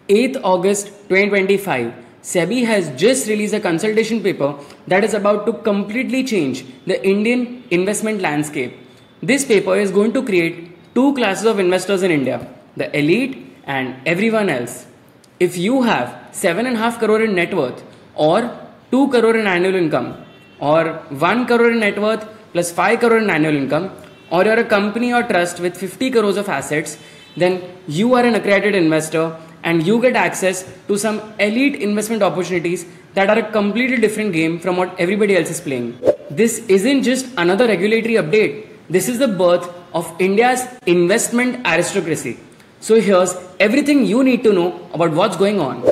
8th August 2025, SEBI has just released a consultation paper that is about to completely change the Indian investment landscape. This paper is going to create two classes of investors in India, the elite and everyone else. If you have 7.5 crore in net worth or 2 crore in annual income or 1 crore in net worth plus 5 crore in annual income, or you're a company or trust with 50 crores of assets, then you are an accredited investor and you get access to some elite investment opportunities that are a completely different game from what everybody else is playing. This isn't just another regulatory update. This is the birth of India's investment aristocracy. So here's everything you need to know about what's going on.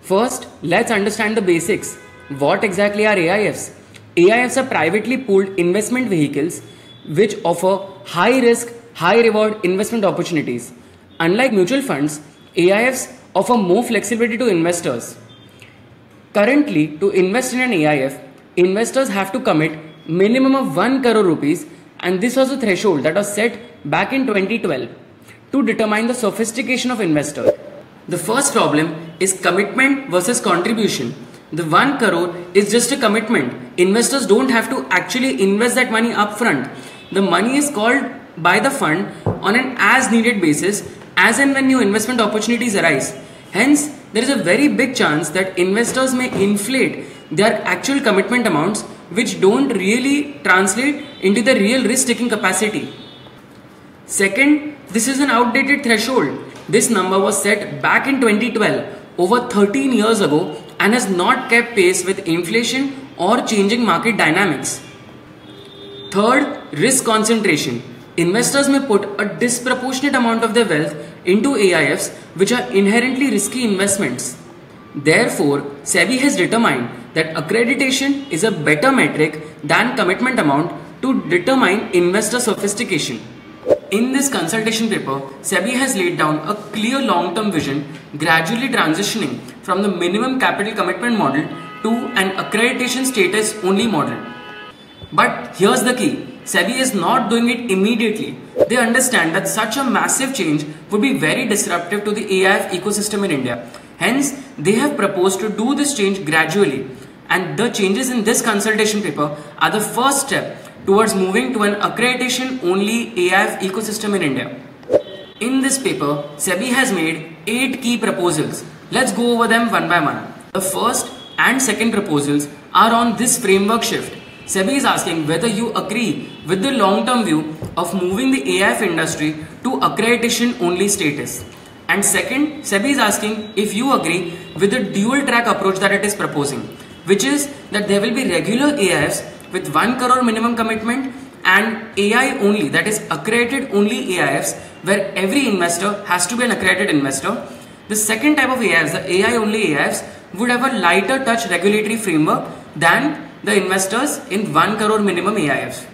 First, let's understand the basics. What exactly are AIFs? AIFs are privately pooled investment vehicles which offer high risk, high reward investment opportunities. Unlike mutual funds, AIFs offer more flexibility to investors. Currently, to invest in an AIF, investors have to commit minimum of 1 crore rupees, and this was a threshold that was set back in 2012 to determine the sophistication of investors. The first problem is commitment versus contribution. The 1 crore is just a commitment. Investors don't have to actually invest that money upfront. The money is called by the fund on an as needed basis as and when new investment opportunities arise. Hence, there is a very big chance that investors may inflate their actual commitment amounts, which don't really translate into the real risk-taking capacity. Second, this is an outdated threshold. This number was set back in 2012, over 13 years ago, and has not kept pace with inflation or changing market dynamics. Third, risk concentration. Investors may put a disproportionate amount of their wealth into AIFs, which are inherently risky investments. Therefore, SEBI has determined that accreditation is a better metric than commitment amount to determine investor sophistication. In this consultation paper, SEBI has laid down a clear long-term vision, gradually transitioning from the minimum capital commitment model to an accreditation status only model. But here's the key. SEBI is not doing it immediately. They understand that such a massive change would be very disruptive to the AIF ecosystem in India. Hence, they have proposed to do this change gradually. And the changes in this consultation paper are the first step towards moving to an accreditation-only AIF ecosystem in India. In this paper, SEBI has made 8 key proposals. Let's go over them one by one. The first and second proposals are on this framework shift. SEBI is asking whether you agree with the long-term view of moving the AIF industry to accreditation-only status. And second, SEBI is asking if you agree with the dual-track approach that it is proposing, which is that there will be regular AIFs with 1 crore minimum commitment and AI only, that is accredited only AIFs, where every investor has to be an accredited investor. The second type of AIFs, the AI only AIFs, would have a lighter touch regulatory framework than the investors in 1 crore minimum AIFs.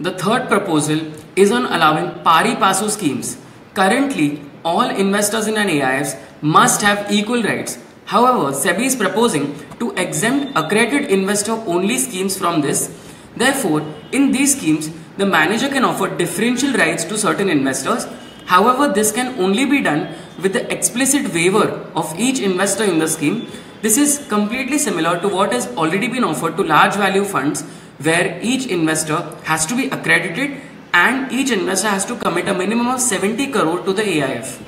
The third proposal is on allowing pari passu schemes. Currently, all investors in an AIFs must have equal rights. However, SEBI is proposing to exempt accredited investor only schemes from this. Therefore, in these schemes, the manager can offer differential rights to certain investors. However, this can only be done with the explicit waiver of each investor in the scheme. This is completely similar to what has already been offered to large value funds, where each investor has to be accredited and each investor has to commit a minimum of 70 crore to the AIF.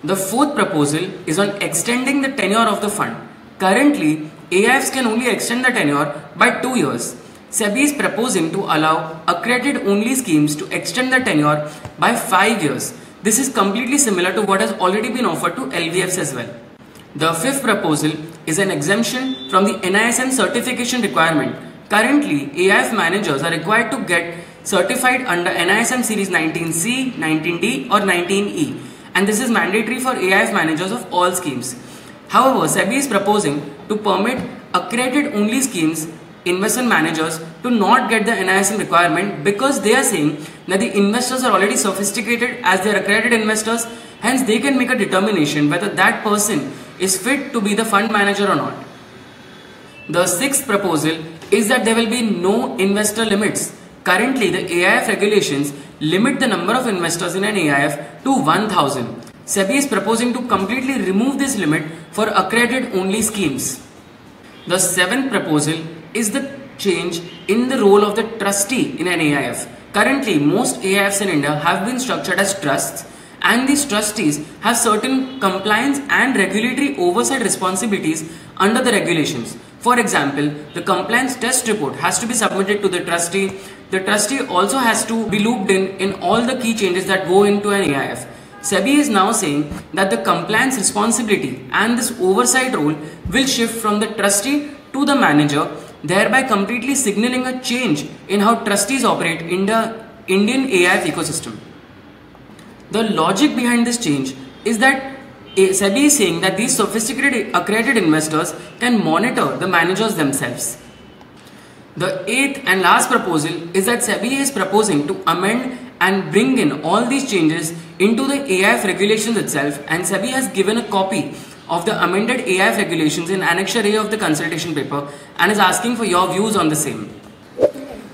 The fourth proposal is on extending the tenure of the fund. Currently, AIFs can only extend the tenure by 2 years. SEBI is proposing to allow accredited only schemes to extend the tenure by 5 years. This is completely similar to what has already been offered to LVFs as well. The fifth proposal is an exemption from the NISM certification requirement. Currently, AIF managers are required to get certified under NISM Series 19C, 19D or 19E, and this is mandatory for AIF managers of all schemes. However, SEBI is proposing to permit accredited only schemes investment managers to not get the NISM requirement because they are saying that the investors are already sophisticated as they are accredited investors. Hence, they can make a determination whether that person is fit to be the fund manager or not. The sixth proposal is that there will be no investor limits. Currently, the AIF regulations limit the number of investors in an AIF to 1000. SEBI is proposing to completely remove this limit for accredited only schemes. The seventh proposal is the change in the role of the trustee in an AIF. Currently, most AIFs in India have been structured as trusts, and these trustees have certain compliance and regulatory oversight responsibilities under the regulations. For example, the compliance test report has to be submitted to the trustee. The trustee also has to be looped in all the key changes that go into an AIF. SEBI is now saying that the compliance responsibility and this oversight role will shift from the trustee to the manager, thereby completely signaling a change in how trustees operate in the Indian AIF ecosystem. The logic behind this change is that SEBI is saying that these sophisticated accredited investors can monitor the managers themselves. The eighth and last proposal is that SEBI is proposing to amend and bring in all these changes into the AIF regulations itself, and SEBI has given a copy of the amended AIF regulations in Annexure A of the consultation paper and is asking for your views on the same.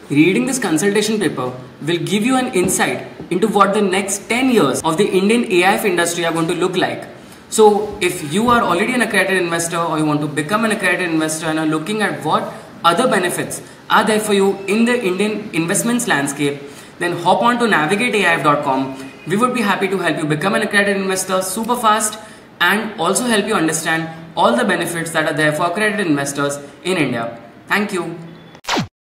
Reading this consultation paper will give you an insight into what the next 10 years of the Indian AIF industry are going to look like. So if you are already an accredited investor or you want to become an accredited investor and are looking at what other benefits are there for you in the Indian investments landscape, then hop on to navigateaif.com. We would be happy to help you become an accredited investor super fast and also help you understand all the benefits that are there for accredited investors in India. Thank you.